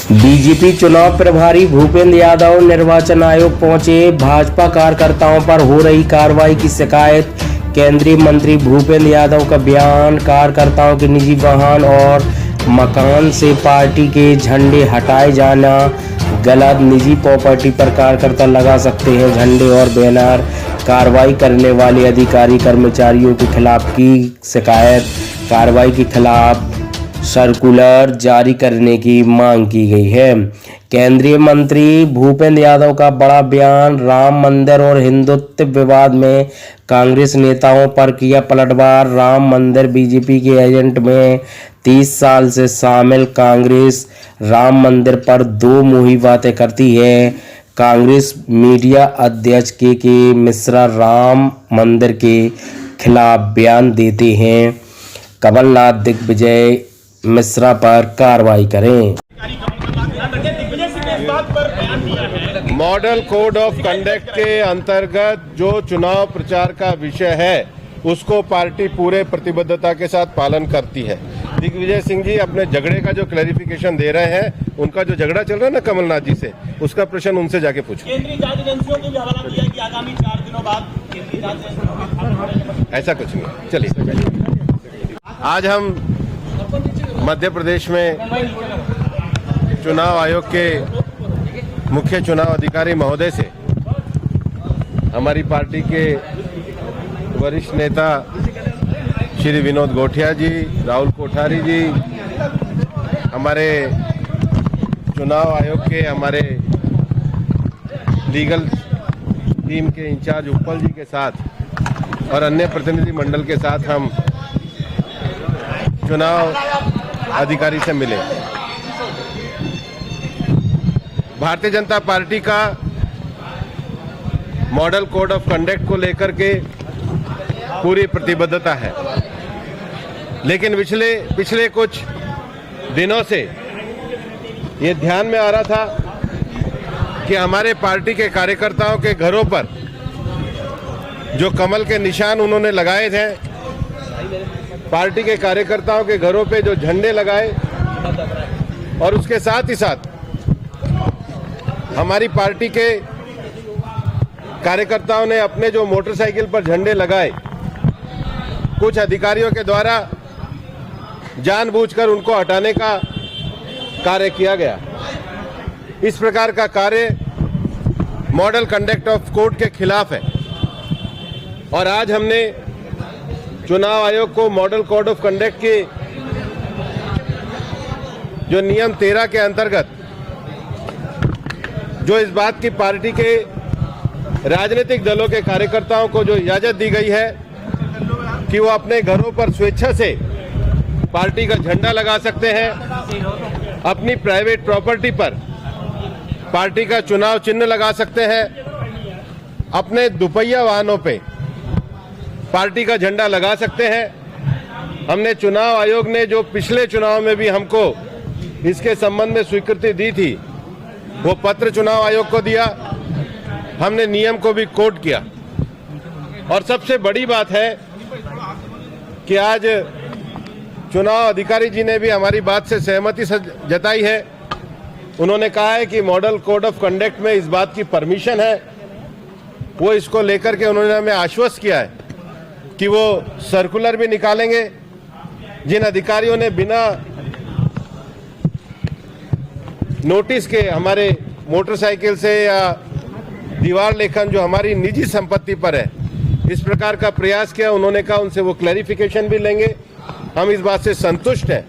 BJP चुनाव प्रभारी भूपेंद्र यादव निर्वाचन आयोग पहुंचे। भाजपा कार्यकर्ताओं पर हो रही कार्रवाई की शिकायत। केंद्रीय मंत्री भूपेंद्र यादव का बयान। कार्यकर्ताओं के निजी वाहन और मकान से पार्टी के झंडे हटाए जाना गलत। निजी प्रॉपर्टी पर कार्यकर्ता लगा सकते हैं झंडे और बैनर। कार्रवाई करने वाले अधिकारी कर्मचारियों के खिलाफ की शिकायत। कार्रवाई के खिलाफ सर्कुलर जारी करने की मांग की गई है। केंद्रीय मंत्री भूपेंद्र यादव का बड़ा बयान। राम मंदिर और हिंदुत्व विवाद में कांग्रेस नेताओं पर किया पलटवार। राम मंदिर बीजेपी के एजेंट में 30 साल से शामिल कांग्रेस राम मंदिर पर दो मुही बातें करती है। कांग्रेस मीडिया अध्यक्ष के मिश्रा राम मंदिर के खिलाफ बयान देते हैं। कमलनाथ दिग्विजय मिश्रा पर कार्रवाई करें। मॉडल कोड ऑफ कंडक्ट के अंतर्गत जो चुनाव प्रचार का विषय है उसको पार्टी पूरे प्रतिबद्धता के साथ पालन करती है। दिग्विजय सिंह जी अपने झगड़े का जो क्लैरिफिकेशन दे रहे हैं, उनका जो झगड़ा चल रहा है ना कमलनाथ जी से, उसका प्रश्न उनसे जाके पूछो। केंद्रीय जांच एजेंसियों ने भी हवाला दिया कि आगामी 4 दिनों बाद केंद्रीय जांच एजेंसियों ऐसा कुछ नहीं। चलिए, आज हम मध्य प्रदेश में चुनाव आयोग के मुख्य चुनाव अधिकारी महोदय से हमारी पार्टी के वरिष्ठ नेता श्री विनोद गोठिया जी, राहुल कोठारी जी, हमारे चुनाव आयोग के हमारे लीगल टीम के इंचार्ज उपल जी के साथ और अन्य प्रतिनिधि मंडल के साथ हम चुनाव अधिकारी से मिले। भारतीय जनता पार्टी का मॉडल कोड ऑफ कंडक्ट को लेकर के पूरी प्रतिबद्धता है, लेकिन पिछले कुछ दिनों से ये ध्यान में आ रहा था कि हमारे पार्टी के कार्यकर्ताओं के घरों पर जो कमल के निशान उन्होंने लगाए थे, पार्टी के कार्यकर्ताओं के घरों पे जो झंडे लगाए, और उसके साथ ही साथ हमारी पार्टी के कार्यकर्ताओं ने अपने जो मोटरसाइकिल पर झंडे लगाए, कुछ अधिकारियों के द्वारा जानबूझकर उनको हटाने का कार्य किया गया। इस प्रकार का कार्य मॉडल कंडक्ट ऑफ कोड के खिलाफ है और आज हमने चुनाव आयोग को मॉडल कोड ऑफ कंडक्ट के जो नियम 13 के अंतर्गत जो इस बात की पार्टी के राजनीतिक दलों के कार्यकर्ताओं को जो इजाजत दी गई है कि वो अपने घरों पर स्वेच्छा से पार्टी का झंडा लगा सकते हैं, अपनी प्राइवेट प्रॉपर्टी पर पार्टी का चुनाव चिन्ह लगा सकते हैं, अपने दुपहिया वाहनों पे पार्टी का झंडा लगा सकते हैं। हमने चुनाव आयोग ने जो पिछले चुनाव में भी हमको इसके संबंध में स्वीकृति दी थी, वो पत्र चुनाव आयोग को दिया, हमने नियम को भी कोट किया। और सबसे बड़ी बात है कि आज चुनाव अधिकारी जी ने भी हमारी बात से सहमति जताई है। उन्होंने कहा है कि मॉडल कोड ऑफ कंडक्ट में इस बात की परमिशन है, वो इसको लेकर के उन्होंने हमें आश्वस्त किया है कि वो सर्कुलर भी निकालेंगे। जिन अधिकारियों ने बिना नोटिस के हमारे मोटरसाइकिल से या दीवार लेखन जो हमारी निजी संपत्ति पर है इस प्रकार का प्रयास किया, उन्होंने कहा उनसे वो क्लैरिफिकेशन भी लेंगे। हम इस बात से संतुष्ट हैं